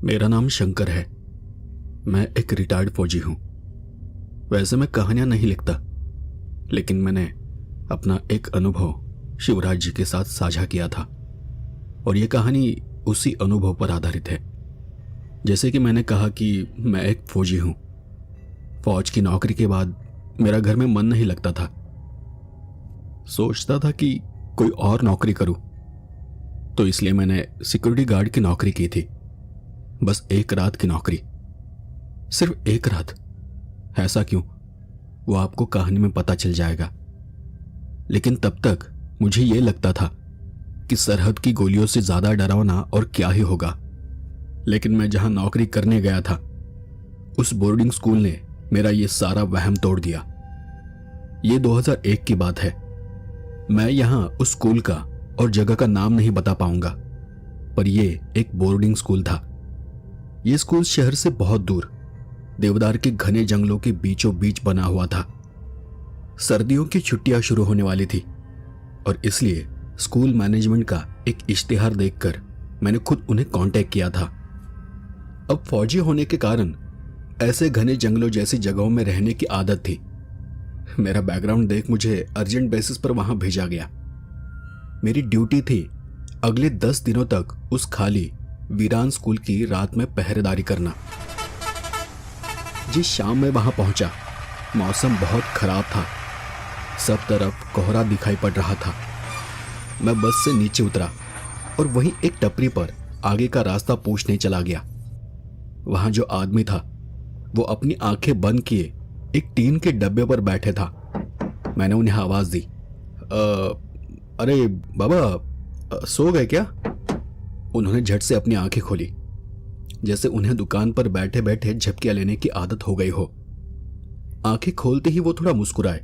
मेरा नाम शंकर है। मैं एक रिटायर्ड फौजी हूं। वैसे मैं कहानियां नहीं लिखता, लेकिन मैंने अपना एक अनुभव शिवराज जी के साथ साझा किया था और यह कहानी उसी अनुभव पर आधारित है। जैसे कि मैंने कहा कि मैं एक फौजी हूं। फौज की नौकरी के बाद मेरा घर में मन नहीं लगता था। सोचता था कि कोई और नौकरी करूं, तो इसलिए मैंने सिक्योरिटी गार्ड की नौकरी की थी। बस एक रात की नौकरी, सिर्फ एक रात। ऐसा क्यों, वो आपको कहानी में पता चल जाएगा। लेकिन तब तक मुझे यह लगता था कि सरहद की गोलियों से ज्यादा डरावना और क्या ही होगा। लेकिन मैं जहां नौकरी करने गया था, उस बोर्डिंग स्कूल ने मेरा यह सारा वहम तोड़ दिया। यह 2001 की बात है। मैं यहां उस स्कूल का और जगह का नाम नहीं बता पाऊंगा, पर यह एक बोर्डिंग स्कूल था। यह स्कूल शहर से बहुत दूर देवदार के घने जंगलों के बीचों बीच बना हुआ था। सर्दियों की छुट्टियां शुरू होने वाली थी और इसलिए स्कूल मैनेजमेंट का एक इश्तिहार देखकर मैंने खुद उन्हें कांटेक्ट किया था। अब फौजी होने के कारण ऐसे घने जंगलों जैसी जगहों में रहने की आदत थी। मेरा बैकग्राउंड देख मुझे अर्जेंट बेसिस पर वहां भेजा गया। मेरी ड्यूटी थी अगले 10 दिनों तक उस खाली वीरान स्कूल की रात में पहरेदारी करना। जिस शाम में वहां पहुंचा, मौसम बहुत खराब था। सब तरफ कोहरा दिखाई पड़ रहा था। मैं बस से नीचे उतरा और वहीं एक टपरी पर आगे का रास्ता पूछने चला गया। वहां जो आदमी था वो अपनी आंखें बंद किए एक टीन के डब्बे पर बैठे था। मैंने उन्हें आवाज दी, अरे बाबा, सो गए क्या? उन्होंने झट से अपनी आंखें खोली, जैसे उन्हें दुकान पर बैठे बैठे झपकियां लेने की आदत हो गई हो। आंखें खोलते ही वो थोड़ा मुस्कुराए।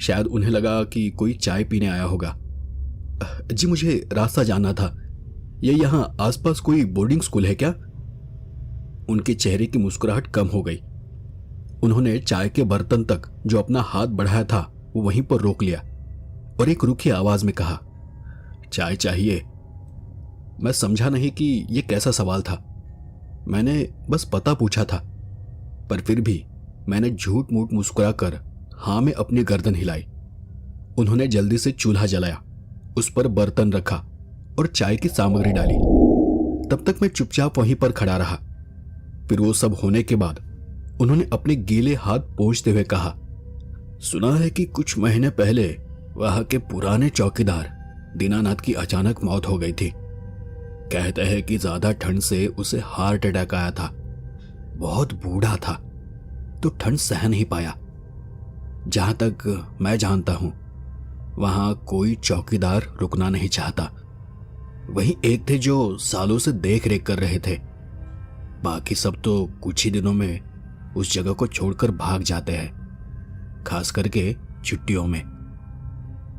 शायद उन्हें लगा कि कोई चाय पीने आया होगा। जी, मुझे रास्ता जानना था। ये यहाँ आसपास कोई बोर्डिंग स्कूल है क्या? उनके चेहरे की मुस्कुराहट कम हो गई। उन्होंने चाय के बर्तन तक जो अपना हाथ बढ़ाया था वो वहीं पर रोक लिया और एक रूखी आवाज में कहा, चाय चाहिए? मैं समझा नहीं कि यह कैसा सवाल था। मैंने बस पता पूछा था, पर फिर भी मैंने झूठ मूठ मुस्कुरा कर हाँ में अपनी गर्दन हिलाई। उन्होंने जल्दी से चूल्हा जलाया, उस पर बर्तन रखा और चाय की सामग्री डाली। तब तक मैं चुपचाप वहीं पर खड़ा रहा। फिर वो सब होने के बाद उन्होंने अपने गीले हाथ पोंछते हुए कहा, सुना है कि कुछ महीने पहले वहां के पुराने चौकीदार दीनानाथ की अचानक मौत हो गई थी। कहते हैं कि ज्यादा ठंड से उसे हार्ट अटैक आया था। बहुत बूढ़ा था तो ठंड सह नहीं पाया। जहां तक मैं जानता हूं, वहां कोई चौकीदार रुकना नहीं चाहता। वही एक थे जो सालों से देख रेख कर रहे थे। बाकी सब तो कुछ ही दिनों में उस जगह को छोड़कर भाग जाते हैं, खास करके छुट्टियों में।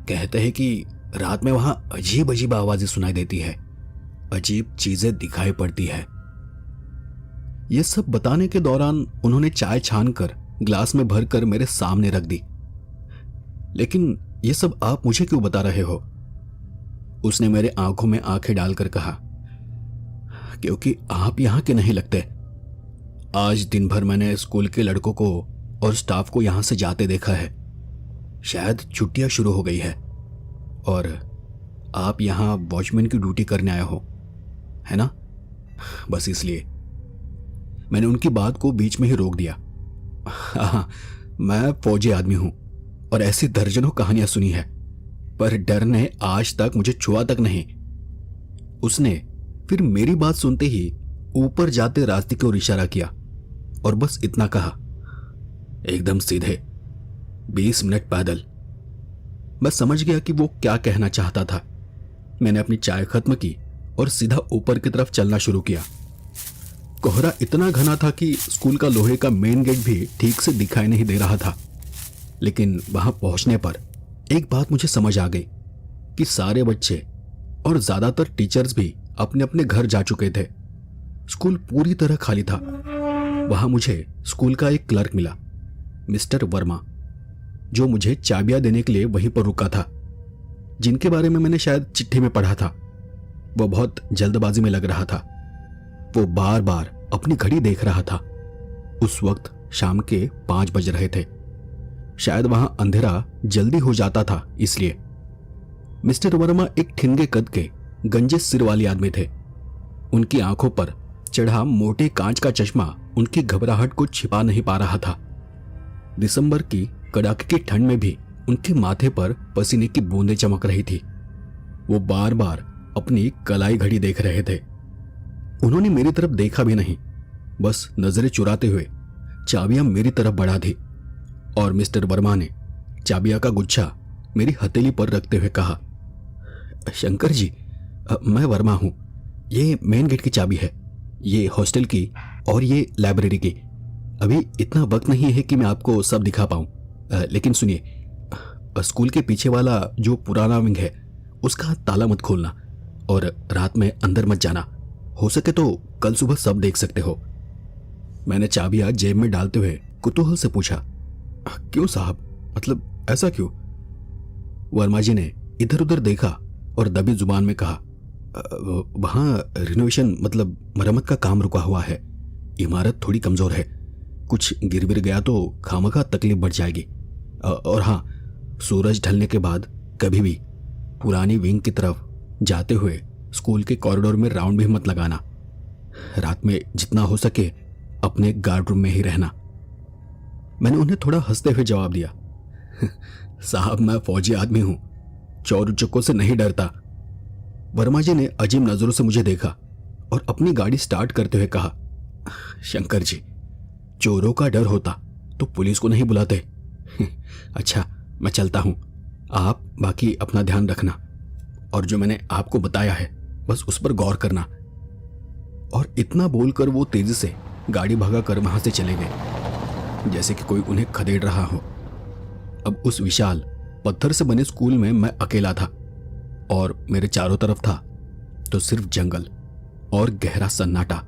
कहते हैं कि रात में वहां अजीब अजीब आवाजें सुनाई देती है, अजीब चीजें दिखाई पड़ती है। यह सब बताने के दौरान उन्होंने चाय छानकर ग्लास में भरकर मेरे सामने रख दी। लेकिन यह सब आप मुझे क्यों बता रहे हो? उसने मेरे आंखों में आंखें डालकर कहा, क्योंकि आप यहां के नहीं लगते। आज दिन भर मैंने स्कूल के लड़कों को और स्टाफ को यहां से जाते देखा है। शायद छुट्टियां शुरू हो गई है और आप यहां वॉचमैन की ड्यूटी करने आए हो, है ना? बस इसलिए मैंने उनकी बात को बीच में ही रोक दिया। हाँ, मैं फौजी आदमी हूं और ऐसी दर्जनों कहानियां सुनी है, पर डर ने आज तक मुझे छुआ तक नहीं। उसने फिर मेरी बात सुनते ही ऊपर जाते रास्ते की ओर इशारा किया और बस इतना कहा, एकदम सीधे 20 मिनट पैदल। मैं समझ गया कि वो क्या कहना चाहता था। मैंने अपनी चाय खत्म की और सीधा ऊपर की तरफ चलना शुरू किया। कोहरा इतना घना था कि स्कूल का लोहे का मेन गेट भी ठीक से दिखाई नहीं दे रहा था। लेकिन वहां पहुंचने पर एक बात मुझे समझ आ गई कि सारे बच्चे और ज्यादातर टीचर्स भी अपने अपने घर जा चुके थे। स्कूल पूरी तरह खाली था। वहां मुझे स्कूल का एक क्लर्क मिला, मिस्टर वर्मा, जो मुझे चाबियां देने के लिए वहीं पर रुका था। जिनके बारे में मैंने शायद चिट्ठी में पढ़ा था। वह बहुत जल्दबाजी में लग रहा था। वो बार बार अपनी घड़ी देख रहा था। उस वक्त शाम के 5 बज रहे थे। शायद वहां अंधेरा जल्दी हो जाता था इसलिए। मिस्टर वर्मा एक ठिनगे कद के गंजे सिर वाले आदमी थे। उनकी आंखों पर चढ़ा मोटे कांच का चश्मा उनकी घबराहट को छिपा नहीं पा रहा था। दिसंबर की कड़ाके की ठंड में भी उनके माथे पर पसीने की बूंदें चमक रही थी। वो बार बार अपनी कलाई घड़ी देख रहे थे। उन्होंने मेरी तरफ देखा भी नहीं, बस नजरें चुराते हुए चाबियां मेरी तरफ बढ़ा दी और मिस्टर वर्मा ने चाबियां का गुच्छा मेरी हथेली पर रखते हुए कहा, शंकर जी, मैं वर्मा हूं। ये मेन गेट की चाबी है, ये हॉस्टल की और ये लाइब्रेरी की। अभी इतना वक्त नहीं है कि मैं आपको सब दिखा पाऊं, लेकिन सुनिए, स्कूल के पीछे वाला जो पुराना विंग है उसका ताला मत खोलना और रात में अंदर मत जाना। हो सके तो कल सुबह सब देख सकते हो। मैंने चाबियां जेब में डालते हुए कुतूहल से पूछा, क्यों साहब, मतलब ऐसा क्यों? वर्मा जी ने इधर उधर देखा और दबी जुबान में कहा, वहां रिनोवेशन मतलब मरम्मत का काम रुका हुआ है। इमारत थोड़ी कमजोर है, कुछ गिर गिर गया तो खामखा तकलीफ बढ़ जाएगी। और हाँ, सूरज ढलने के बाद कभी भी पुरानी विंग की तरफ जाते हुए स्कूल के कॉरिडोर में राउंड भी मत लगाना। रात में जितना हो सके अपने गार्ड रूम में ही रहना। मैंने उन्हें थोड़ा हंसते हुए जवाब दिया, साहब मैं फौजी आदमी हूं, चोर उचक्कों से नहीं डरता। वर्मा जी ने अजीब नजरों से मुझे देखा और अपनी गाड़ी स्टार्ट करते हुए कहा, शंकर जी, चोरों का डर होता तो पुलिस को नहीं बुलाते। अच्छा, मैं चलता हूं, आप बाकी अपना ध्यान रखना और जो मैंने आपको बताया है बस उस पर गौर करना। और इतना बोलकर वो तेजी से गाड़ी भगाकर वहां से चले गए जैसे कि कोई उन्हें खदेड़ रहा हो। अब उस विशाल पत्थर से बने स्कूल में मैं अकेला था और मेरे चारों तरफ था तो सिर्फ जंगल और गहरा सन्नाटा।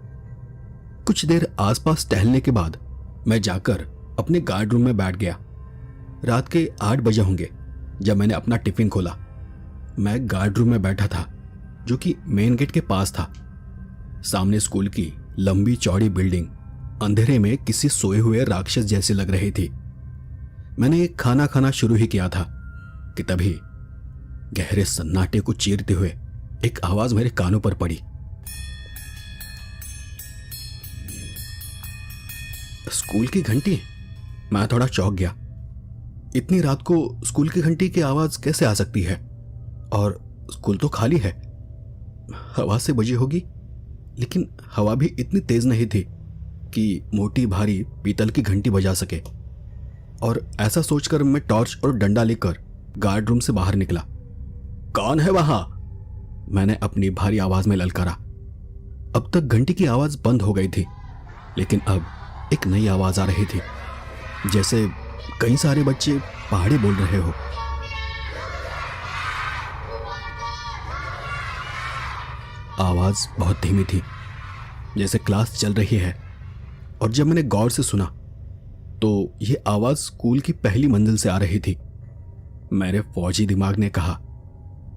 कुछ देर आसपास टहलने के बाद मैं जाकर अपने गार्ड रूम में बैठ गया। रात के 8 बजे होंगे जब मैंने अपना टिफिन खोला। मैं गार्ड रूम में बैठा था जो कि मेन गेट के पास था। सामने स्कूल की लंबी चौड़ी बिल्डिंग अंधेरे में किसी सोए हुए राक्षस जैसी लग रही थी। मैंने एक खाना खाना शुरू ही किया था कि तभी गहरे सन्नाटे को चीरते हुए एक आवाज मेरे कानों पर पड़ी। स्कूल की घंटी? मैं थोड़ा चौंक गया। इतनी रात को स्कूल की घंटी की आवाज कैसे आ सकती है? और स्कूल तो खाली है। हवा से बजी होगी, लेकिन हवा भी इतनी तेज नहीं थी कि मोटी भारी पीतल की घंटी बजा सके। और ऐसा सोचकर मैं टॉर्च और डंडा लेकर गार्ड रूम से बाहर निकला। कौन है वहां? मैंने अपनी भारी आवाज में ललकारा। अब तक घंटी की आवाज बंद हो गई थी, लेकिन अब एक नई आवाज आ रही थी, जैसे कई सारे बच्चे पहाड़ी बोल रहे हो। आवाज बहुत धीमी थी, जैसे क्लास चल रही है। और जब मैंने गौर से सुना तो यह आवाज स्कूल की पहली मंजिल से आ रही थी। मेरे फौजी दिमाग ने कहा,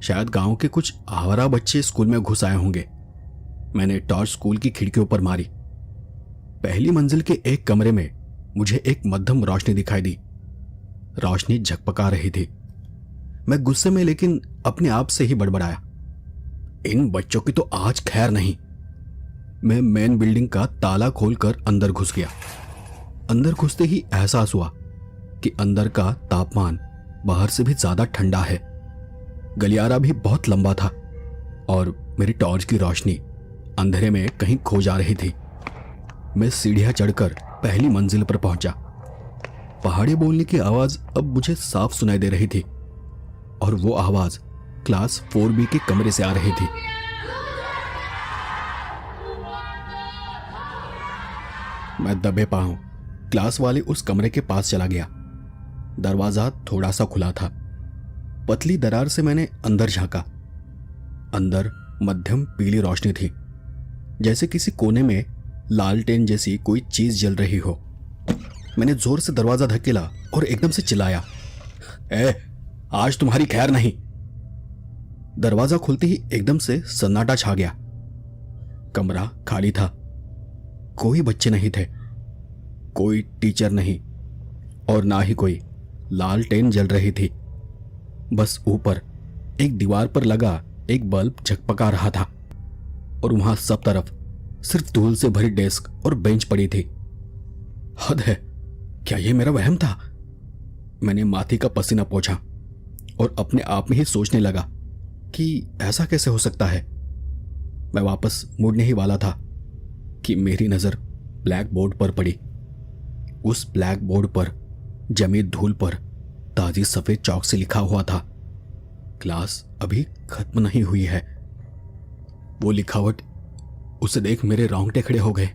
शायद गांव के कुछ आवारा बच्चे स्कूल में घुस आए होंगे। मैंने टॉर्च स्कूल की खिड़कियों पर मारी। पहली मंजिल के एक कमरे में मुझे एक मध्यम रोशनी दिखाई दी। रोशनी झकपका रही थी। मैं गुस्से में लेकिन अपने आप से ही बड़बड़ाया, इन बच्चों की तो आज खैर नहीं। मैं मेन बिल्डिंग का ताला खोलकर अंदर घुस गया। अंदर घुसते ही एहसास हुआ कि अंदर का तापमान बाहर से भी ज्यादा ठंडा है। गलियारा भी बहुत लंबा था और मेरी टॉर्च की रोशनी अंधेरे में कहीं खो जा रही थी। मैं सीढ़ियां चढ़कर पहली मंजिल पर पहुंचा। पहाड़ी बोलने की आवाज अब मुझे साफ सुनाई दे रही थी और वो आवाज क्लास 4B के कमरे से आ रही थी। मैं दबे पांव क्लास वाले उस कमरे के पास चला गया। दरवाजा थोड़ा सा खुला था। पतली दरार से मैंने अंदर झांका। अंदर मध्यम पीली रोशनी थी, जैसे किसी कोने में लालटेन जैसी कोई चीज जल रही हो। मैंने जोर से दरवाजा धकेला और एकदम से चिल्लाया, आज तुम्हारी खैर नहीं। दरवाजा खुलते ही एकदम से सन्नाटा छा गया। कमरा खाली था। कोई बच्चे नहीं थे, कोई टीचर नहीं, और ना ही कोई लालटेन जल रही थी। बस ऊपर एक दीवार पर लगा एक बल्ब झकपका रहा था, और वहां सब तरफ सिर्फ धूल से भरी डेस्क और बेंच पड़ी थी। हद है, क्या यह मेरा वहम था? मैंने माथे का पसीना पोंछा और अपने आप में ही सोचने लगा कि ऐसा कैसे हो सकता है। मैं वापस मुड़ने ही वाला था कि मेरी नजर ब्लैक बोर्ड पर पड़ी। उस ब्लैक बोर्ड पर जमी धूल पर ताजी सफेद चौक से लिखा हुआ था, क्लास अभी खत्म नहीं हुई है। वो लिखावट, उसे देख मेरे रोंगटे खड़े हो गए।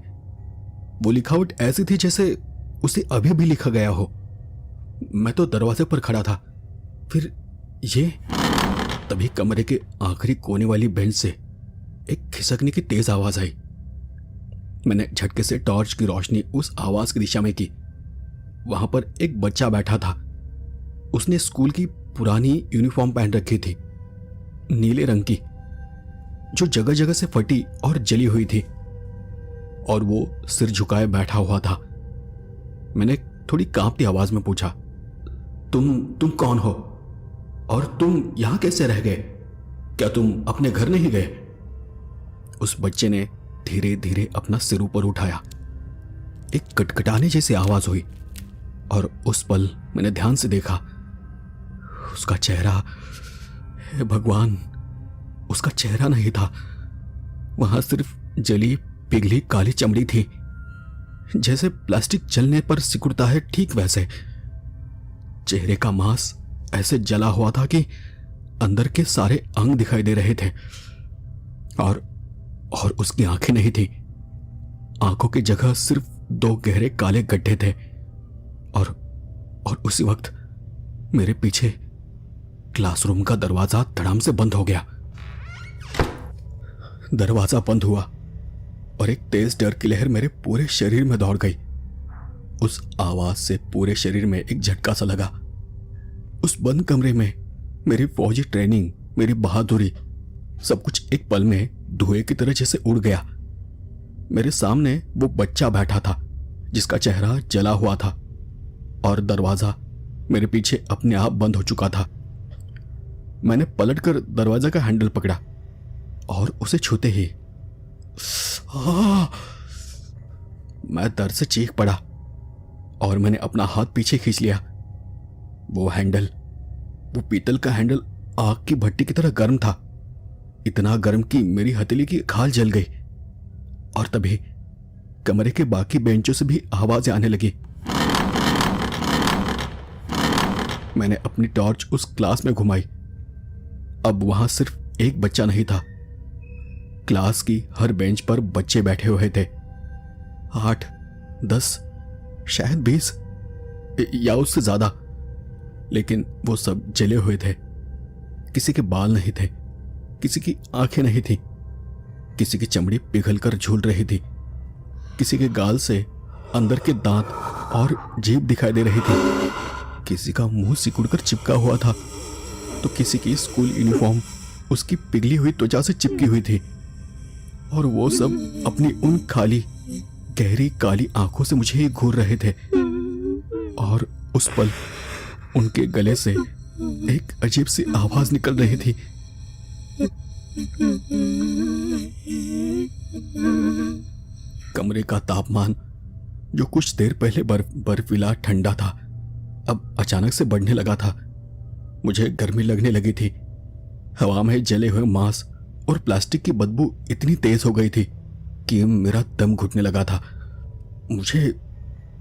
वो लिखावट ऐसी थी जैसे उसे अभी भी लिखा गया हो। मैं तो दरवाजे पर खड़ा था, फिर ये। तभी कमरे के आखिरी कोने वाली बेंच से एक खिसकने की तेज आवाज आई। मैंने झटके से टॉर्च की रोशनी उस आवाज की दिशा में की। वहां पर एक बच्चा बैठा था। उसने स्कूल की पुरानी यूनिफॉर्म पहन रखी थी, नीले रंग की, जो जगह जगह से फटी और जली हुई थी, और वो सिर झुकाए बैठा हुआ था। मैंने थोड़ी कांपती आवाज में पूछा, तुम कौन हो और तुम यहां कैसे रह गए? क्या तुम अपने घर नहीं गए? उस बच्चे ने धीरे धीरे अपना सिर ऊपर उठाया। एक कटकटाने जैसी आवाज हुई, और उस पल मैंने ध्यान से देखा। उसका चेहरा, हे भगवान, उसका चेहरा नहीं था। वहां सिर्फ जली पिघली काली चमड़ी थी, जैसे प्लास्टिक जलने पर सिकुड़ता है, ठीक वैसे। चेहरे का मांस ऐसे जला हुआ था कि अंदर के सारे अंग दिखाई दे रहे थे, और उसकी आंखें नहीं थी। आंखों की जगह सिर्फ 2 गहरे काले गड्ढे थे। और उसी वक्त मेरे पीछे क्लासरूम का दरवाजा धड़ाम से बंद हो गया। दरवाजा बंद हुआ और एक तेज डर की लहर मेरे पूरे शरीर में दौड़ गई। उस आवाज से पूरे शरीर में एक झटका सा लगा। उस बंद कमरे में मेरी फौजी ट्रेनिंग, मेरी बहादुरी, सब कुछ एक पल में धुएं की तरह जैसे उड़ गया। मेरे सामने वो बच्चा बैठा था जिसका चेहरा जला हुआ था, और दरवाजा मेरे पीछे अपने आप बंद हो चुका था। मैंने पलटकर दरवाजा का हैंडल पकड़ा और उसे छूते ही मैं दर्द से चीख पड़ा, और मैंने अपना हाथ पीछे खींच लिया। वो हैंडल, वो पीतल का हैंडल आग की भट्टी की तरह गर्म था, इतना गर्म कि मेरी हथेली की खाल जल गई। और तभी कमरे के बाकी बेंचों से भी आवाजें आने लगी। मैंने अपनी टॉर्च उस क्लास में घुमाई। अब वहां सिर्फ एक बच्चा नहीं था, क्लास की हर बेंच पर बच्चे बैठे हुए थे। 8, 10, शायद 20 या उससे ज्यादा, लेकिन वो सब जले हुए थे। किसी के बाल नहीं थे, किसी की आंखें नहीं थी, किसी की चमड़ी पिघलकर झूल रही थी, किसी के गाल से अंदर के दांत और जीभ दिखाई दे रही थी, किसी का मुंह सिकुड़कर चिपका हुआ था, तो किसी की स्कूल यूनिफॉर्म उसकी पिघली हुई त्वचा से चिपकी हुई थी। और वो सब अपनी उन खाली गहरी काली आंखों से मुझे ही घूर रहे थे। और उस पल उनके गले से एक अजीब सी आवाज निकल रही थी। कमरे का तापमान, जो कुछ देर पहले बर्फीला ठंडा था, अब अचानक से बढ़ने लगा था। मुझे गर्मी लगने लगी थी। हवा में जले हुए मांस और प्लास्टिक की बदबू इतनी तेज हो गई थी कि मेरा दम घुटने लगा था। मुझे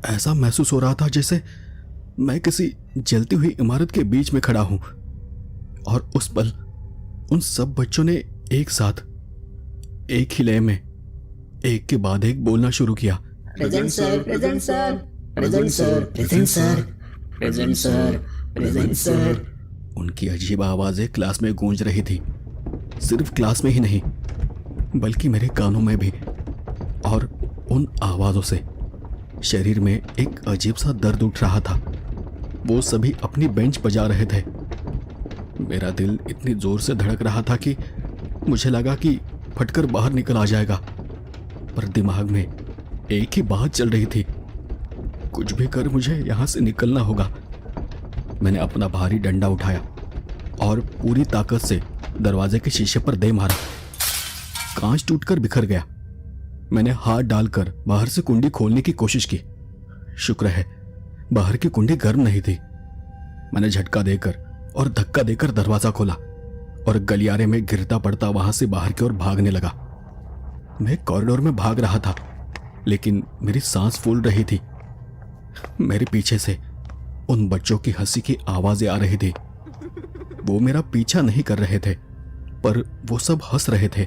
ऐसा महसूस हो रहा था जैसे मैं किसी जलती हुई इमारत के बीच में खड़ा हूं। और उस पल उन सब बच्चों ने एक साथ, एक ही लय में, एक के बाद एक बोलना शुरू किया। Present sir, present sir, present sir, present sir, present sir, present sir. उनकी अजीब आवाजें क्लास में गूंज रही थी। सिर्फ क्लास में ही नहीं, बल्कि मेरे कानों में भी। और उन आवाजों से शरीर में एक अजीब सा दर्द उठ रहा था। वो सभी अपनी बेंच बजा रहे थे। मेरा दिल इतनी जोर से धड़क रहा था कि मुझे लगा कि फटकर बाहर निकल आ जाएगा। पर दिमाग में एक ही बात चल रही थी, कुछ भी कर मुझे यहां से निकलना होगा। मैंने अपना भारी डंडा उठाया और पूरी ताकत से दरवाजे के शीशे पर दे मारा। कांच टूटकर बिखर गया। मैंने हाथ डालकर बाहर से कुंडी खोलने की कोशिश की। शुक्र है बाहर की कुंडी गर्म नहीं थी। मैंने झटका देकर और धक्का देकर दरवाजा खोला और गलियारे में गिरता पड़ता वहां से बाहर की ओर भागने लगा। मैं कॉरिडोर में भाग रहा था, लेकिन मेरी सांस फूल रही थी। मेरे पीछे से उन बच्चों की हंसी की आवाजें आ रही थी। वो मेरा पीछा नहीं कर रहे थे, पर वो सब हंस रहे थे।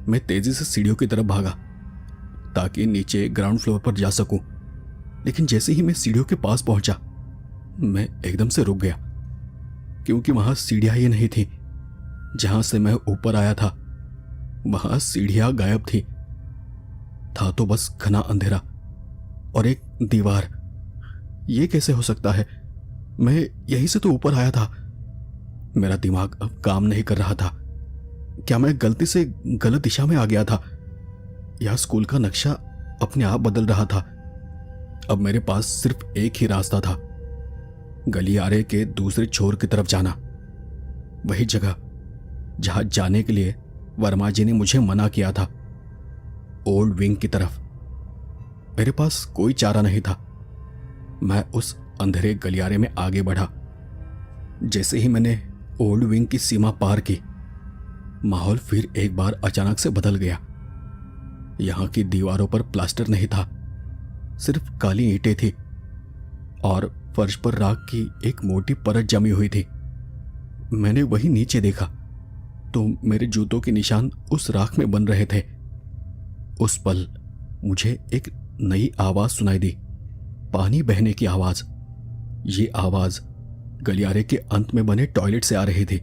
मैं तेजी से सीढ़ियों की तरफ भागा ताकि नीचे ग्राउंड फ्लोर पर जा सकूं, लेकिन जैसे ही मैं सीढ़ियों के पास पहुंचा, मैं एकदम से रुक गया, क्योंकि वहां सीढ़ियां ही नहीं थी। जहां से मैं ऊपर आया था वहां सीढ़ियां गायब थी। था तो बस घना अंधेरा और एक दीवार। ये कैसे हो सकता है? मैं यहीं से तो ऊपर आया था। मेरा दिमाग अब काम नहीं कर रहा था। क्या मैं गलती से गलत दिशा में आ गया था, या स्कूल का नक्शा अपने आप बदल रहा था? अब मेरे पास सिर्फ एक ही रास्ता था, गलियारे के दूसरे छोर की तरफ जाना। वही जगह जहां जाने के लिए वर्मा जी ने मुझे मना किया था, ओल्ड विंग की तरफ। मेरे पास कोई चारा नहीं था। मैं उस अंधेरे गलियारे में आगे बढ़ा। जैसे ही मैंने ओल्ड विंग की सीमा पार की, माहौल फिर एक बार अचानक से बदल गया। यहां की दीवारों पर प्लास्टर नहीं था, सिर्फ काली ईंटें थी और फर्श पर राख की एक मोटी परत जमी हुई थी। मैंने वही नीचे देखा तो मेरे जूतों के निशान उस राख में बन रहे थे। उस पल मुझे एक नई आवाज सुनाई दी, पानी बहने की आवाज। ये आवाज गलियारे के अंत में बने टॉयलेट से आ रही थी।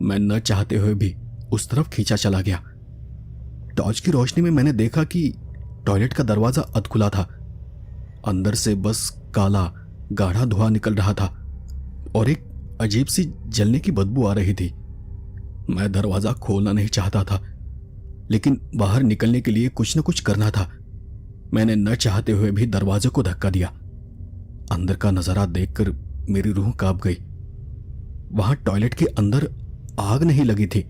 मैं न चाहते हुए भी उस तरफ खींचा चला गया। टॉर्च की रोशनी में मैंने देखा कि टॉयलेट का दरवाजा अधखुला था। अंदर से बस काला गाढ़ा धुआं निकल रहा था और एक अजीब सी जलने की बदबू आ रही थी। मैं दरवाजा खोलना नहीं चाहता था, लेकिन बाहर निकलने के लिए कुछ न कुछ करना था। मैंने न चाहते हुए भी दरवाजे को धक्का दिया। अंदर का नजारा देखकर मेरी रूह कांप गई। वहां टॉयलेट के अंदर आग नहीं लगी थी,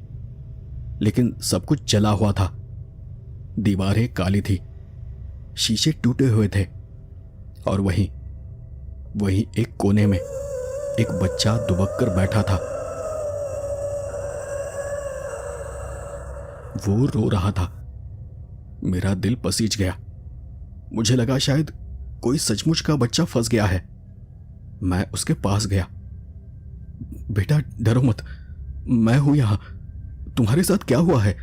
लेकिन सब कुछ जला हुआ था। दीवारें काली थी, शीशे टूटे हुए थे और वहीं एक कोने में एक बच्चा दुबक कर बैठा था। वो रो रहा था। मेरा दिल पसीज गया। मुझे लगा शायद कोई सचमुच का बच्चा फंस गया है। मैं उसके पास गया। बेटा डरो मत, मैं हूं यहां। तुम्हारे साथ क्या हुआ है?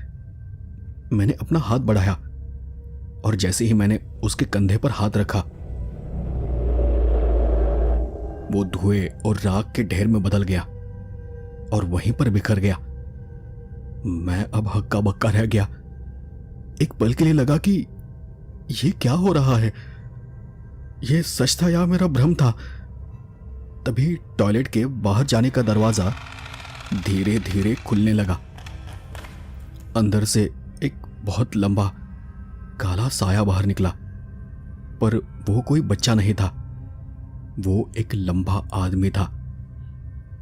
मैंने अपना हाथ बढ़ाया और जैसे ही मैंने उसके कंधे पर हाथ रखा, वो धुएं और राख के ढेर में बदल गया और वहीं पर बिखर गया। मैं अब हक्का बक्का रह गया। एक पल के लिए लगा कि ये क्या हो रहा है, ये सच था या मेरा भ्रम था। तभी टॉयलेट के बाहर जाने का दरवाजा धीरे धीरे खुलने लगा। अंदर से एक बहुत लंबा काला साया बाहर निकला, पर वो कोई बच्चा नहीं था। वो एक लंबा आदमी था।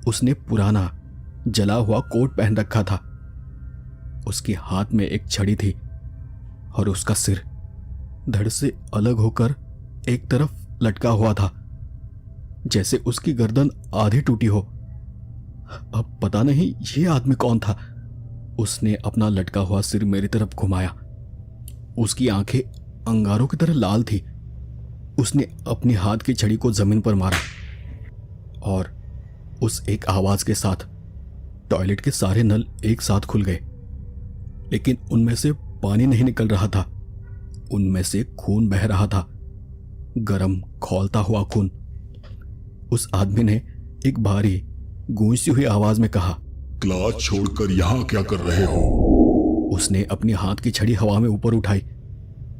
उसने पुराना जला हुआ कोट पहन रखा था। उसके हाथ में एक छड़ी थी और उसका सिर धड़ से अलग होकर एक तरफ लटका हुआ था, जैसे उसकी गर्दन आधी टूटी हो। अब पता नहीं ये आदमी कौन था। उसने अपना लटका हुआ सिर मेरी तरफ घुमाया। उसकी आंखें अंगारों की तरह लाल थी। उसने अपने हाथ की छड़ी को जमीन पर मारा और उस एक आवाज के साथ टॉयलेट के सारे नल एक साथ खुल गए, लेकिन उनमें से पानी नहीं निकल रहा था। उनमें से खून बह रहा था, गरम खौलता हुआ खून। उस आदमी ने एक भारी गूंजती हुई आवाज में कहा, क्लास छोड़कर यहाँ क्या कर रहे हो? उसने अपनी हाथ की छड़ी हवा में ऊपर उठाई।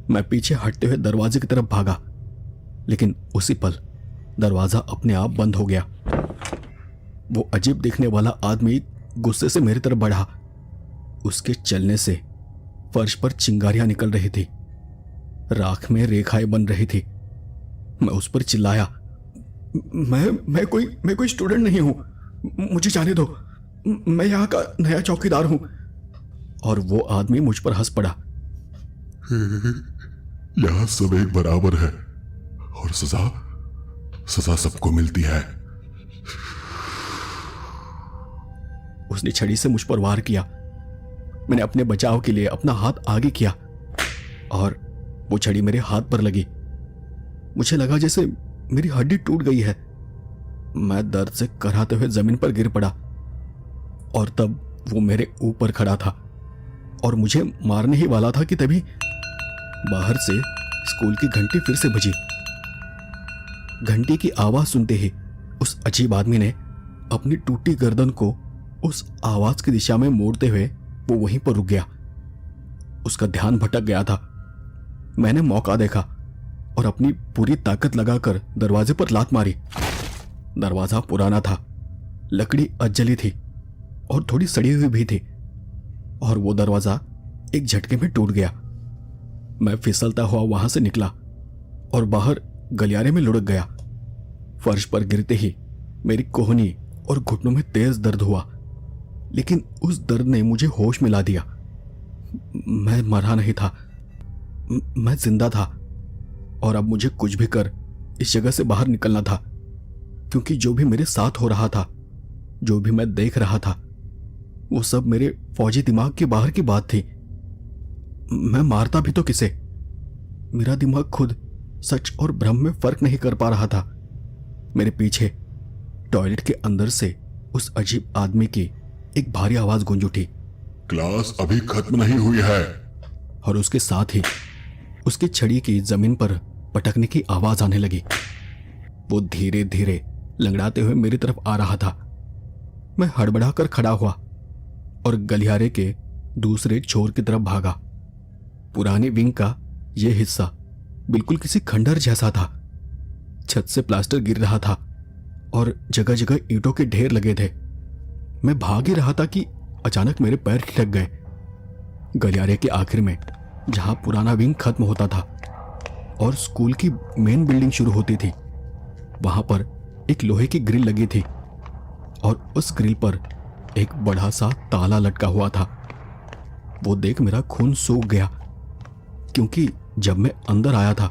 मैं पीछे हटते हुए दरवाजे की तरफ भागा, लेकिन उसी पल दरवाजा अपने आप बंद हो गया। वो अजीब दिखने वाला आदमी गुस्से से मेरी तरफ बढ़ा। उसके चलने से फर्श पर चिंगारियां निकल रही थी। राख में रेखाएं बन रही थी। मैं उस पर चिल्लाया, मैं कोई स्टूडेंट नहीं हूं, मुझे जाने दो, मैं यहाँ का नया चौकीदार हूं। और वो आदमी मुझ पर हंस पड़ा। यहाँ सब एक बराबर है और सजा सबको मिलती है। उसने छड़ी से मुझ पर वार किया। मैंने अपने बचाव के लिए अपना हाथ आगे किया और वो छड़ी मेरे हाथ पर लगी। मुझे लगा जैसे मेरी हड्डी टूट गई है। मैं दर्द से कराहते हुए जमीन पर गिर पड़ा और तब वो मेरे ऊपर खड़ा था और मुझे मारने ही वाला था कि तभी बाहर से स्कूल की घंटी फिर से बजी। घंटी की आवाज सुनते ही उस अजीब आदमी ने अपनी टूटी गर्दन को उस आवाज की दिशा में मोड़ते हुए वो वहीं पर रुक गया। उसका ध्यान भटक गया था। मैंने मौका देखा और अपनी पूरी ताकत लगाकर दरवाजे पर लात मारी। दरवाजा पुराना था, लकड़ी अज्जली थी और थोड़ी सड़ी हुई भी थी और वो दरवाजा एक झटके में टूट गया। मैं फिसलता हुआ वहां से निकला और बाहर गलियारे में लुढ़क गया। फर्श पर गिरते ही मेरी कोहनी और घुटनों में तेज दर्द हुआ, लेकिन उस दर्द ने मुझे होश में ला दिया। मैं मरा नहीं था, मैं जिंदा था और अब मुझे कुछ भी कर इस जगह से बाहर निकलना था, क्योंकि जो भी मेरे साथ हो रहा था, जो भी मैं देख रहा था, वो सब मेरे फौजी दिमाग के बाहर की बात थी। मैं मारता भी तो किसे? मेरा दिमाग खुद सच और भ्रम में फर्क नहीं कर पा रहा था। मेरे पीछे टॉयलेट के अंदर से उस अजीब आदमी की एक भारी आवाज गूंज उठी। क्लास अभी खत्म नहीं हुई है। और उसके साथ ही उसकी छड़ी की जमीन पर पटकने की आवाज आने लगी। वो धीरे धीरे लंगड़ाते हुए मेरी तरफ आ रहा था। मैं हड़बड़ाकर खड़ा हुआ और गलियारे के दूसरे छोर की तरफ भागा। पुरानी विंग का यह हिस्सा बिल्कुल किसी खंडहर जैसा था। छत से प्लास्टर गिर रहा था और जगह जगह ईंटों के ढेर लगे थे। मैं भाग ही रहा था कि अचानक मेरे पैर ठिठक गए। गलियारे के आखिर में जहां पुराना विंग खत्म होता था और स्कूल की मेन बिल्डिंग शुरू होती थी, वहां पर एक लोहे की ग्रिल लगी थी और उस ग्रिल पर एक बड़ा सा ताला लटका हुआ था। वो देख मेरा खून सूख गया, क्योंकि जब मैं अंदर आया था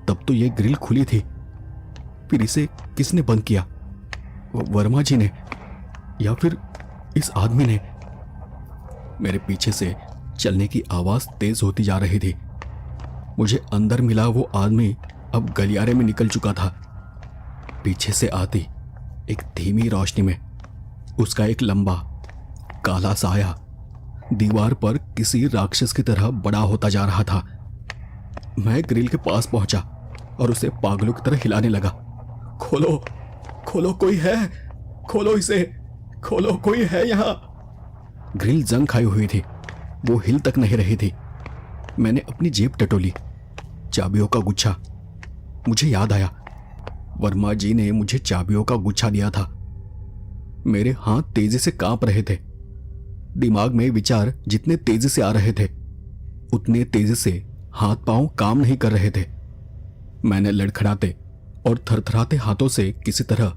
तब तो ये ग्रिल खुली थी। फिर इसे किसने बंद किया? वर्मा जी ने या फिर इस आदमी ने? मेरे पीछे से चलने की आवाज तेज होती जा रही थी। मुझे अंदर मिला वो आदमी अब गलियारे में निकल चुका था। पीछे से आती एक धीमी रोशनी में उसका एक लंबा काला साया दीवार पर किसी राक्षस की तरह बड़ा होता जा रहा था। मैं ग्रिल के पास पहुंचा और उसे पागलों की तरह हिलाने लगा। खोलो, खोलो, कोई है, खोलो इसे, खोलो, कोई है यहाँ। ग्रिल जंग खाई हुई थी, वो हिल तक नहीं रही थी। मैंने अपनी जेब टटोली, चाबियों का गुच्छा। मुझे याद आया, वर्मा जी ने मुझे चाबियों का गुच्छा दिया था। मेरे हाथ तेजी से कांप रहे थे। दिमाग में विचार जितने तेजी से आ रहे थे, उतने तेजी से हाथ पांव काम नहीं कर रहे थे। मैंने लड़खड़ाते और थरथराते हाथों से किसी तरह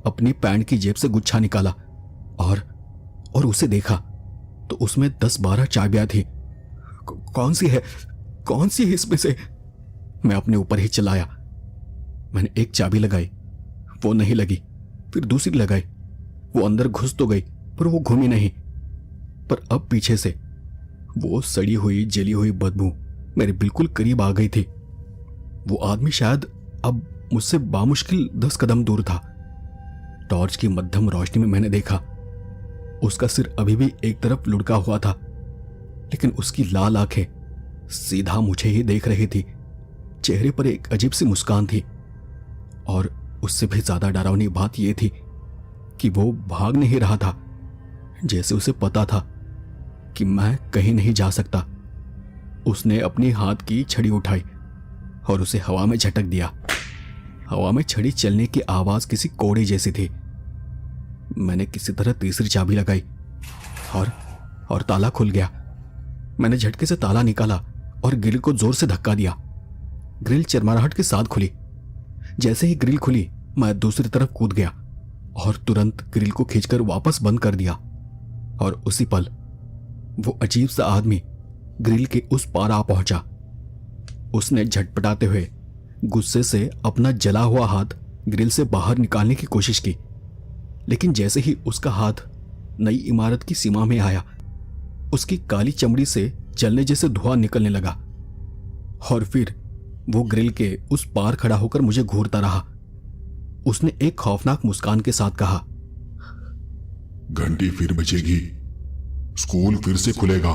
अपनी पैंट की जेब से गुच्छा निकाला और उसे देखा तो उसमें 10-12 चाबियां थी। कौन सी है, कौन सी है इसमें से? मैं अपने ऊपर ही चिल्लाया। मैंने एक चाबी लगाई, वो नहीं लगी। फिर दूसरी लगाई, वो अंदर घुस तो गई पर वो घूमी नहीं। पर अब पीछे से वो सड़ी हुई जली हुई बदबू मेरे बिल्कुल करीब आ गई थी। वो आदमी शायद अब मुझसे बामुश्किल 10 कदम दूर था। टॉर्च की मध्यम रोशनी में मैंने देखा, उसका सिर अभी भी एक तरफ लुढ़का हुआ था, लेकिन उसकी लाल आंखें सीधा मुझे ही देख रही थी। चेहरे पर एक अजीब सी मुस्कान थी और उससे भी ज्यादा डरावनी बात यह थी कि वो भाग नहीं रहा था, जैसे उसे पता था कि मैं कहीं नहीं जा सकता। उसने अपनी हाथ की छड़ी उठाई और उसे हवा में झटक दिया। हवा में छड़ी चलने की आवाज किसी कोड़े जैसी थी। मैंने किसी तरह तीसरी चाबी लगाई और ताला खुल गया। मैंने झटके से ताला निकाला और ग्रिल को जोर से धक्का दिया। ग्रिल चरमराहट के साथ खुली। जैसे ही ग्रिल खुली मैं दूसरी तरफ कूद गया और तुरंत ग्रिल को खींचकर वापस बंद कर दिया। और उसी पल वो अजीब सा आदमी ग्रिल के उस पार आ पहुंचा। उसने झटपटाते हुए गुस्से से अपना जला हुआ हाथ ग्रिल से बाहर निकालने की कोशिश की, लेकिन जैसे ही उसका हाथ नई इमारत की सीमा में आया, उसकी काली चमड़ी से जलने जैसे धुआं निकलने लगा। और फिर वो ग्रिल के उस पार खड़ा होकर मुझे घूरता रहा। उसने एक खौफनाक मुस्कान के साथ कहा, घंटी फिर बजेगी, स्कूल फिर से खुलेगा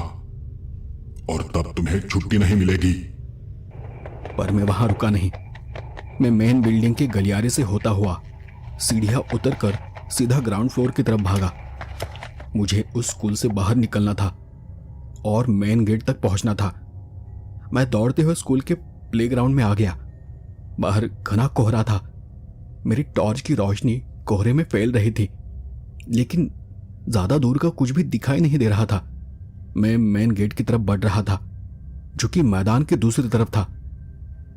और तब तुम्हें छुट्टी नहीं मिलेगी। पर मैं वहां रुका नहीं। मैं मेन बिल्डिंग के गलियारे से होता हुआ सीढ़ियां उतरकर सीधा ग्राउंड फ्लोर की तरफ भागा। मुझे उस स्कूल से बाहर निकलना था और मेन गेट तक पहुंचना था। मैं दौड़ते हुए स्कूल के प्लेग्राउंड में आ गया। बाहर घना कोहरा था। मेरी टॉर्च की रोशनी कोहरे में फैल रही थी, लेकिन ज्यादा दूर का कुछ भी दिखाई नहीं दे रहा था। मैं मेन गेट की तरफ बढ़ रहा था, जो कि मैदान के दूसरी तरफ था।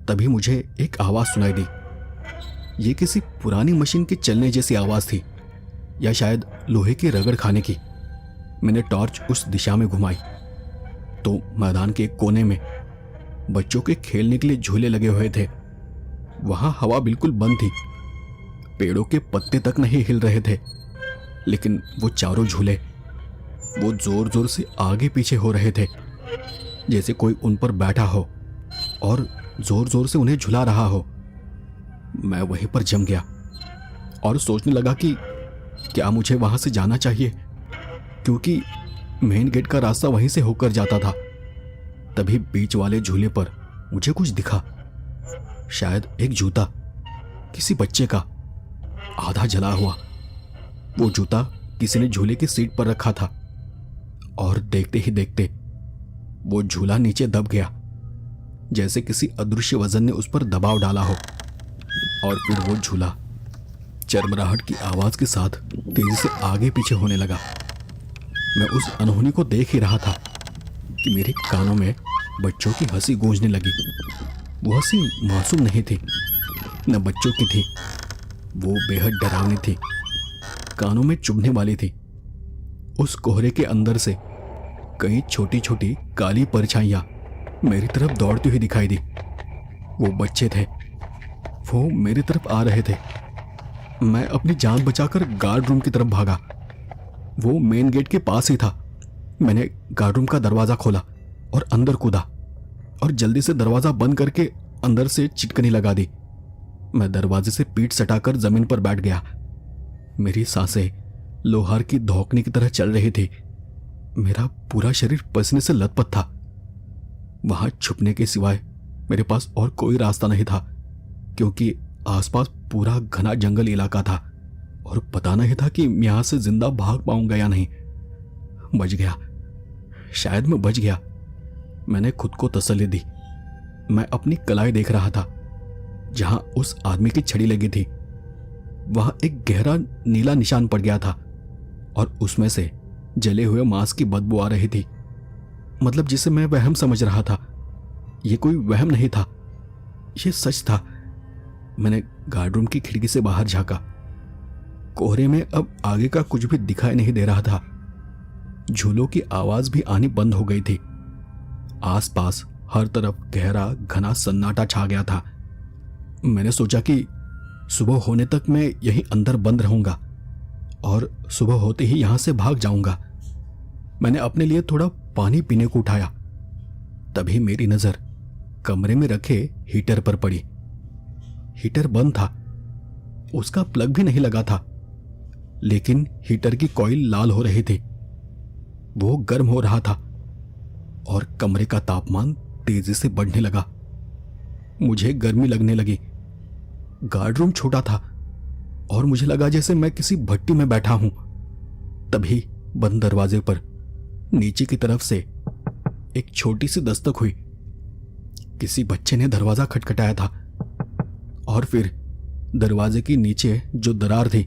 तभी मुझे एक आवाज सुनाई दी। ये किसी पुरानी मशीन के चलने जैसी आवाज थी, या शायद लोहे के रगड़ खाने की। मैंने टॉर्च उस दिशा में घुमाई तो मैदान के एक कोने में बच्चों के खेलने के लिए झूले लगे हुए थे। वहां हवा बिल्कुल बंद थी। पेड़ों के पत्ते तक नहीं हिल रहे थे, लेकिन वो चारों झूले वो जोर जोर से आगे पीछे हो रहे थे, जैसे कोई उन पर बैठा हो और जोर जोर से उन्हें झुला रहा हो। मैं वहीं पर जम गया और सोचने लगा कि क्या मुझे वहां से जाना चाहिए, क्योंकि मेन गेट का रास्ता वहीं से होकर जाता था। तभी बीच वाले झूले पर मुझे कुछ दिखा, शायद एक जूता किसी बच्चे का, आधा जला हुआ। वो जूता किसी ने झूले की सीट पर रखा था और देखते ही देखते वो झूला नीचे दब गया, जैसे किसी अदृश्य वजन ने उस पर दबाव डाला हो। और फिर वो झूला चरमराहट की आवाज के साथ तेजी से आगे पीछे होने लगा। मैं उस अनहोनी को देख ही रहा था कि मेरे कानों में बच्चों की हंसी गूंजने लगी। वो हंसी मासूम नहीं थी, न बच्चों की थी। वो बेहद डरावनी थी, कानों में चुभने वाली थी। उस कोहरे के अंदर से कई छोटी छोटी काली परछाइयां मेरी तरफ दौड़ती हुई दिखाई दी। वो बच्चे थे, वो मेरी तरफ आ रहे थे। मैं अपनी जान बचाकर गार्ड रूम की तरफ भागा। वो मेन गेट के पास ही था। मैंने गार्ड रूम का दरवाजा खोला और अंदर कूदा और जल्दी से दरवाजा बंद करके अंदर से चिटकनी लगा दी। मैं दरवाजे से पीठ सटाकर जमीन पर बैठ गया। मेरी सांसें लोहार की धौंकने की तरह चल रही थी। मेरा पूरा शरीर पसीने से लथपथ था। वहां छुपने के सिवाय मेरे पास और कोई रास्ता नहीं था, क्योंकि आसपास पूरा घना जंगल इलाका था और पता नहीं था कि यहां से जिंदा भाग पाऊंगा या नहीं। बच गया, शायद मैं बच गया। मैंने खुद को तसल्ली दी। मैं अपनी कलाई देख रहा था जहां उस आदमी की छड़ी लगी थी। वहां एक गहरा नीला निशान पड़ गया था और उसमें से जले हुए मांस की बदबू आ रही थी। मतलब जिसे मैं वहम समझ रहा था, यह कोई वहम नहीं था, यह सच था। मैंने गार्ड रूम की खिड़की से बाहर झांका। कोहरे में अब आगे का कुछ भी दिखाई नहीं दे रहा था। झूलों की आवाज भी आनी बंद हो गई थी। आसपास हर तरफ गहरा घना सन्नाटा छा गया था। मैंने सोचा कि सुबह होने तक मैं यहीं अंदर बंद रहूंगा और सुबह होते ही यहां से भाग जाऊंगा। मैंने अपने लिए थोड़ा पानी पीने को उठाया। तभी मेरी नजर कमरे में रखे हीटर पर पड़ी। हीटर बंद था, उसका प्लग भी नहीं लगा था, लेकिन हीटर की कॉइल लाल हो रही थी। वो गर्म हो रहा था और कमरे का तापमान तेजी से बढ़ने लगा। मुझे गर्मी लगने लगी। गार्ड रूम छोटा था और मुझे लगा जैसे मैं किसी भट्टी में बैठा हूं। तभी बंद दरवाजे पर नीचे की तरफ से एक छोटी सी दस्तक हुई। किसी बच्चे ने दरवाजा खटखटाया था और फिर दरवाजे के नीचे जो दरार थी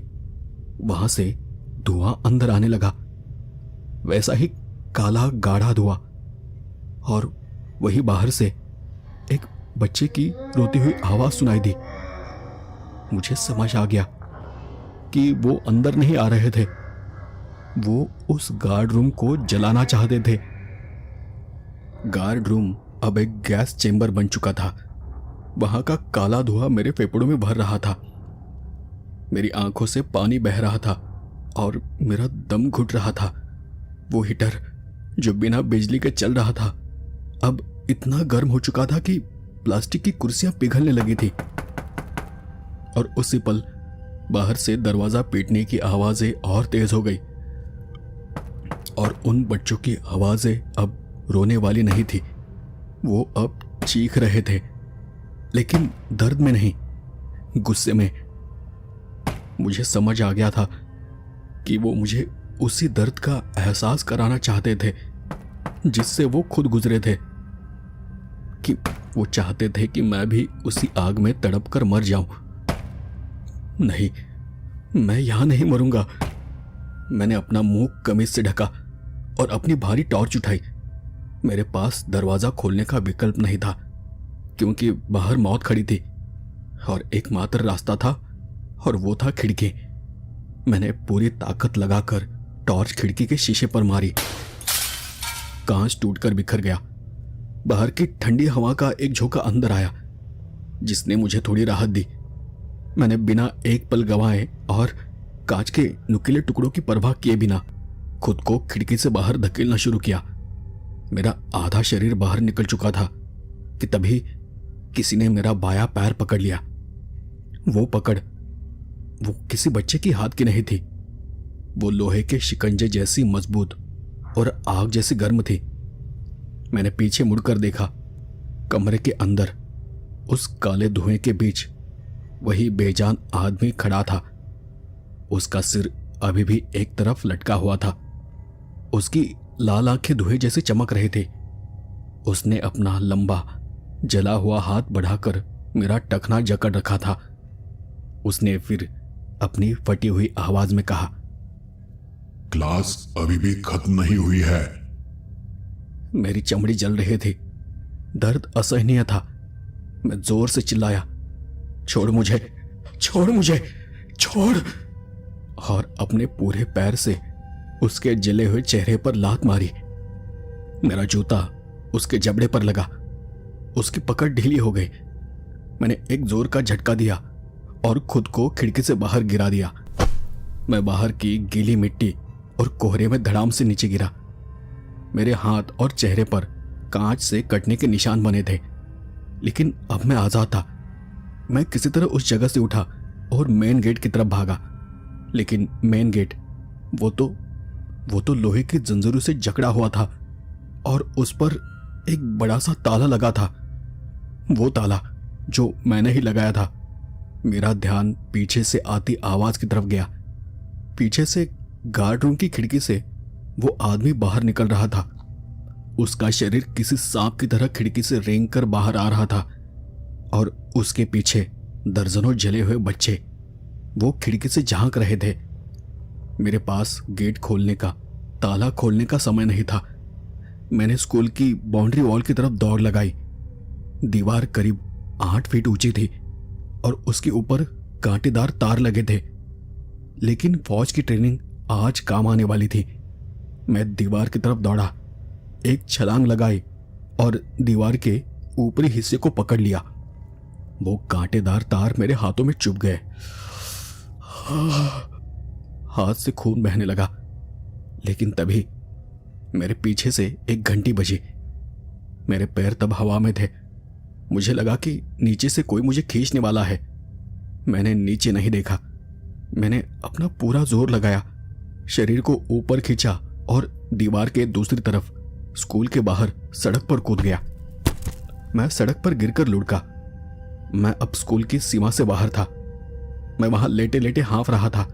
वहां से धुआं अंदर आने लगा। वैसा ही काला गाढ़ा धुआं, और वही बाहर से एक बच्चे की रोती हुई आवाज सुनाई दी। मुझे समझ आ गया कि वो अंदर नहीं आ रहे थे, वो उस गार्ड रूम को जलाना चाहते थे। गार्ड रूम अब एक गैस चेंबर बन चुका था। वहां का काला धुआं मेरे फेफड़ों में भर रहा था, मेरी आंखों से पानी बह रहा था और मेरा दम घुट रहा था। वो हीटर जो बिना बिजली के चल रहा था अब इतना गर्म हो चुका था कि प्लास्टिक की कुर्सियां पिघलने लगी थी। और उसी पल बाहर से दरवाजा पीटने की आवाजें और तेज हो गई और उन बच्चों की आवाजें अब रोने वाली नहीं थी, वो अब चीख रहे थे, लेकिन दर्द में नहीं, गुस्से में। मुझे समझ आ गया था कि वो मुझे उसी दर्द का एहसास कराना चाहते थे जिससे वो खुद गुजरे थे, कि वो चाहते थे कि मैं भी उसी आग में तड़प कर मर जाऊं। नहीं, मैं यहां नहीं मरूंगा। मैंने अपना मुंह कमीज से ढका और अपनी भारी टॉर्च उठाई। मेरे पास दरवाजा खोलने का विकल्प नहीं था क्योंकि बाहर मौत खड़ी थी और एकमात्र रास्ता था और वो था खिड़की। मैंने पूरी ताकत लगाकर टॉर्च खिड़की के शीशे पर मारी। कांच टूटकर बिखर गया। बाहर की ठंडी हवा का एक झोंका अंदर आया जिसने मुझे थोड़ी राहत दी। मैंने बिना एक पल गंवाए और कांच के नुकीले टुकड़ों की परवाह किए बिना खुद को खिड़की से बाहर धकेलना शुरू किया। मेरा आधा शरीर बाहर निकल चुका था कि तभी किसी ने मेरा बायां पैर पकड़ लिया। वो पकड़ वो किसी बच्चे की हाथ की नहीं थी, वो लोहे के शिकंजे जैसी मजबूत और आग जैसी गर्म थी। मैंने पीछे मुड़कर देखा। कमरे के अंदर उस काले धुएं के बीच वही बेजान आदमी खड़ा था। उसका सिर अभी भी एक तरफ लटका हुआ था। उसकी लाल आंखें धुएं जैसे चमक रहे थे। उसने अपना लंबा जला हुआ हाथ बढ़ाकर मेरा टखना जकड़ रखा था। उसने फिर अपनी फटी हुई आवाज में कहा, क्लास अभी भी खत्म नहीं हुई है। मेरी चमड़ी जल रही थी, दर्द असहनीय था। मैं जोर से चिल्लाया, छोड़ मुझे, छोड़ मुझे, छोड़, और अपने पूरे पैर से उसके जले हुए चेहरे पर लात मारी। मेरा जूता उसके जबड़े पर लगा। उसकी पकड़ ढीली हो गई। मैंने एक जोर का झटका दिया और खुद को खिड़की से बाहर गिरा दिया। मैं बाहर की गीली मिट्टी और कोहरे में धड़ाम से नीचे गिरा। मेरे हाथ और चेहरे पर कांच से कटने के निशान बने थे, लेकिन अब मैं आजाद था। मैं किसी तरह उस जगह से उठा और मेन गेट की तरफ भागा, लेकिन मेन गेट वो तो लोहे की जंजीरों से जकड़ा हुआ था और उस पर एक बड़ा सा ताला लगा था। वो ताला जो मैंने ही लगाया था। मेरा ध्यान पीछे से आती आवाज की तरफ गया। पीछे से गार्ड रूम की खिड़की से वो आदमी बाहर निकल रहा था। उसका शरीर किसी सांप की तरह खिड़की से रेंग कर बाहर आ रहा था और उसके पीछे दर्जनों जले हुए बच्चे वो खिड़की से झांक रहे थे। मेरे पास गेट खोलने का, ताला खोलने का समय नहीं था। मैंने स्कूल की बाउंड्री वॉल की तरफ दौड़ लगाई। दीवार करीब 8 फीट ऊंची थी और उसके ऊपर कांटेदार तार लगे थे, लेकिन फौज की ट्रेनिंग आज काम आने वाली थी। मैं दीवार की तरफ दौड़ा, एक छलांग लगाई और दीवार के ऊपरी हिस्से को पकड़ लिया। वो कांटेदार तार मेरे हाथों में चुभ गए। हाथ से खून बहने लगा, लेकिन तभी मेरे पीछे से एक घंटी बजी। मेरे पैर तब हवा में थे। मुझे लगा कि नीचे से कोई मुझे खींचने वाला है। मैंने नीचे नहीं देखा। मैंने अपना पूरा जोर लगाया, शरीर को ऊपर खींचा और दीवार के दूसरी तरफ स्कूल के बाहर सड़क पर कूद गया। मैं सड़क पर गिरकर लुढ़का। मैं अब स्कूल की सीमा से बाहर था। मैं वहां लेटे लेटे हाँफ रहा था।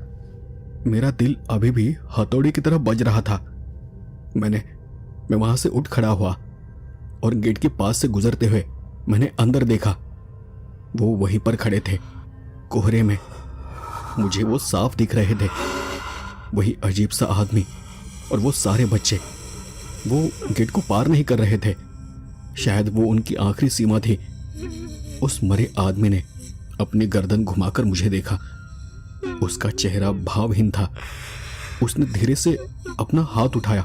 मेरा दिल अभी भी हथौड़ी की तरह बज रहा था। मैं वहां से उठ खड़ा हुआ और गेट के पास से गुजरते हुए मैंने अंदर देखा। वो वहीं पर खड़े थे, कोहरे में। मुझे वो साफ दिख रहे थे, वही अजीब सा आदमी और वो सारे बच्चे। वो गेट को पार नहीं कर रहे थे, शायद वो उनकी आखिरी सीमा थी। उस मरे आदमी ने अपनी गर्दन घुमाकर मुझे देखा। उसका चेहरा भावहीन था। उसने धीरे से अपना हाथ उठाया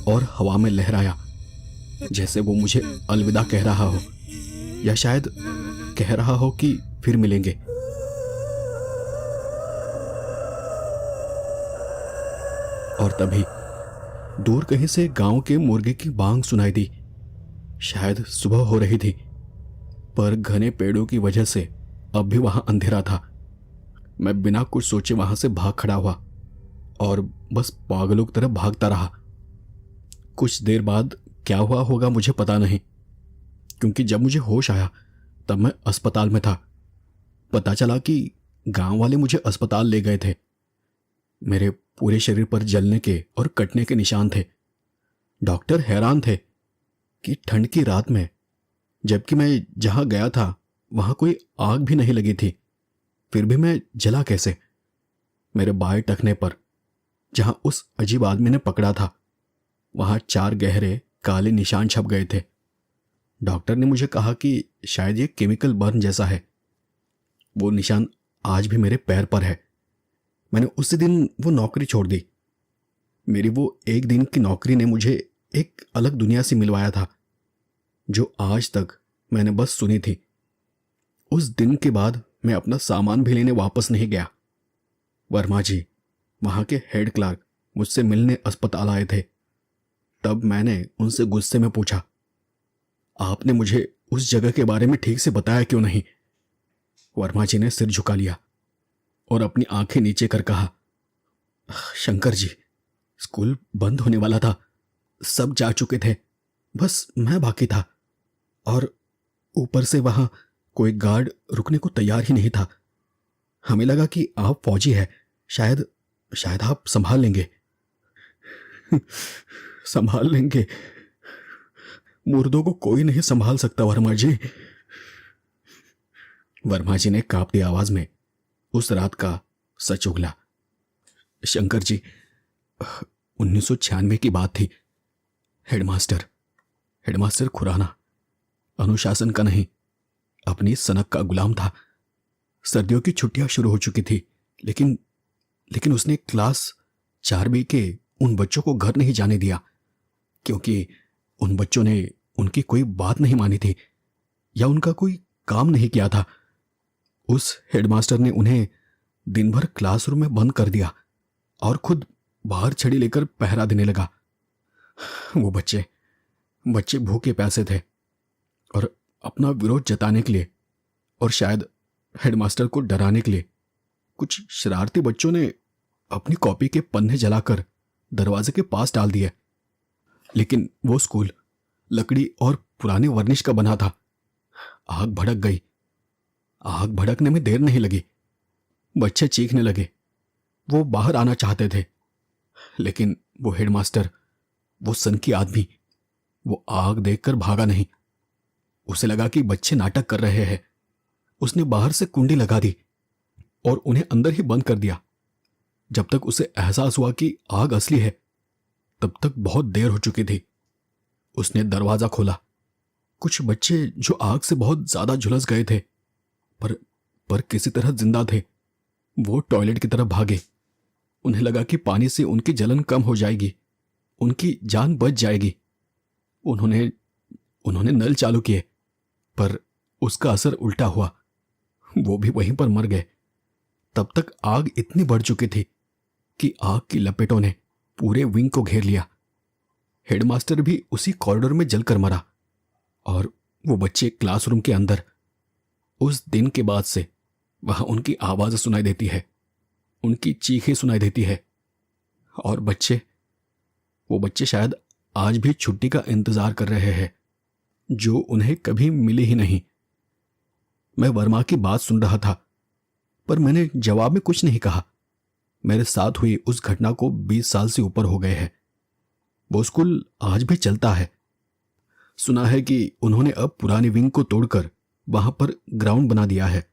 और हवा में लहराया, जैसे वो मुझे अलविदा कह रहा हो, या शायद कह रहा हो कि फिर मिलेंगे। और तभी दूर कहीं से गांव के मुर्गे की बांग सुनाई दी। शायद सुबह हो रही थी, पर घने पेड़ों की वजह से अब भी वहां अंधेरा था। मैं बिना कुछ सोचे वहां से भाग खड़ा हुआ और बस पागलों की तरह भागता रहा। कुछ देर बाद क्या हुआ होगा मुझे पता नहीं, क्योंकि जब मुझे होश आया तब मैं अस्पताल में था। पता चला कि गांव वाले मुझे अस्पताल ले गए थे। मेरे पूरे शरीर पर जलने के और कटने के निशान थे। डॉक्टर हैरान थे कि ठंड की रात में, जबकि मैं जहां गया था वहां कोई आग भी नहीं लगी थी, फिर भी मैं जला कैसे। मेरे बाएं टखने पर, जहां उस अजीब आदमी ने पकड़ा था, वहां 4 गहरे काले निशान छप गए थे। डॉक्टर ने मुझे कहा कि शायद ये केमिकल बर्न जैसा है। वो निशान आज भी मेरे पैर पर है। मैंने उसी दिन वो नौकरी छोड़ दी। मेरी वो एक दिन की नौकरी ने मुझे एक अलग दुनिया से मिलवाया था, जो आज तक मैंने बस सुनी थी। उस दिन के बाद मैं अपना सामान भी लेने वापस नहीं गया। वर्मा जी, वहां के हेड क्लर्क, मुझसे मिलने अस्पताल आए थे। तब मैंने उनसे गुस्से में पूछा, आपने मुझे उस जगह के बारे में ठीक से बताया क्यों नहीं? वर्मा जी ने सिर झुका लिया और अपनी आंखें नीचे कर कहा, शंकर जी, स्कूल बंद होने वाला था, सब जा चुके थे, बस मैं बाकी था। और ऊपर से वहां कोई गार्ड रुकने को तैयार ही नहीं था। हमें लगा कि आप फौजी हैं, शायद आप संभाल लेंगे। संभाल लेंगे? मुर्दों को कोई नहीं संभाल सकता वर्मा जी। वर्मा जी ने कांपती आवाज में उस रात का सच उगला। शंकर जी, 1996 की बात थी। हेडमास्टर खुराना अनुशासन का नहीं, अपनी सनक का गुलाम था। सर्दियों की छुट्टियां शुरू हो चुकी थी, लेकिन उसने क्लास 4B के उन बच्चों को घर नहीं जाने दिया, क्योंकि उन बच्चों ने उनकी कोई बात नहीं मानी थी या उनका कोई काम नहीं किया था। उस हेडमास्टर ने उन्हें दिन भर क्लासरूम में बंद कर दिया और खुद बाहर छड़ी लेकर पहरा देने लगा। वो बच्चे भूखे प्यासे थे और अपना विरोध जताने के लिए और शायद हेडमास्टर को डराने के लिए कुछ शरारती बच्चों ने अपनी कॉपी के पन्ने जलाकर दरवाजे के पास डाल दिए। लेकिन वो स्कूल लकड़ी और पुरानी वर्निश का बना था। आग भड़क गई। आग भड़कने में देर नहीं लगी। बच्चे चीखने लगे। वो बाहर आना चाहते थे, लेकिन वो हेडमास्टर, वो सनकी आदमी, वो आग देखकर भागा नहीं। उसे लगा कि बच्चे नाटक कर रहे हैं। उसने बाहर से कुंडी लगा दी और उन्हें अंदर ही बंद कर दिया। जब तक उसे एहसास हुआ कि आग असली है, तब तक बहुत देर हो चुकी थी। उसने दरवाजा खोला। कुछ बच्चे जो आग से बहुत ज्यादा झुलस गए थे, पर किसी तरह जिंदा थे, वो टॉयलेट की तरफ भागे। उन्हें लगा कि पानी से उनकी जलन कम हो जाएगी, उनकी जान बच जाएगी। उन्होंने नल चालू किए, पर उसका असर उल्टा हुआ। वो भी वहीं पर मर गए। तब तक आग इतनी बढ़ चुकी थी कि आग की लपेटों ने पूरे विंग को घेर लिया। हेडमास्टर भी उसी कॉरिडोर में जलकर मरा और वो बच्चे क्लासरूम के अंदर। उस दिन के बाद से वहां उनकी आवाज सुनाई देती है, उनकी चीखें सुनाई देती है। और वो बच्चे शायद आज भी छुट्टी का इंतजार कर रहे हैं, जो उन्हें कभी मिली ही नहीं। मैं वर्मा की बात सुन रहा था, पर मैंने जवाब में कुछ नहीं कहा। मेरे साथ हुई उस घटना को 20 साल से ऊपर हो गए हैं। वो स्कूल आज भी चलता है। सुना है कि उन्होंने अब पुरानी विंग को तोड़कर वहां पर ग्राउंड बना दिया है,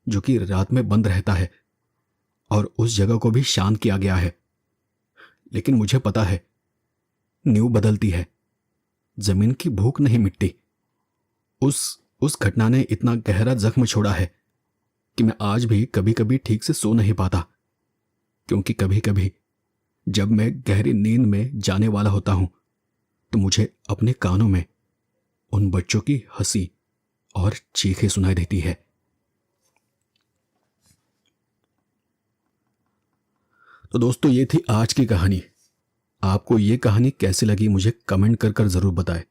जो कि रात में बंद रहता है, और उस जगह को भी शांत किया गया है। लेकिन मुझे पता है, नींव बदलती है, जमीन की भूख नहीं मिटती। उस घटना ने इतना गहरा जख्म छोड़ा है कि मैं आज भी कभी कभी ठीक से सो नहीं पाता, क्योंकि कभी कभी जब मैं गहरी नींद में जाने वाला होता हूं तो मुझे अपने कानों में उन बच्चों की हंसी और चीखें सुनाई देती है। तो दोस्तों, ये थी आज की कहानी। आपको ये कहानी कैसी लगी मुझे कमेंट कर जरूर बताएं।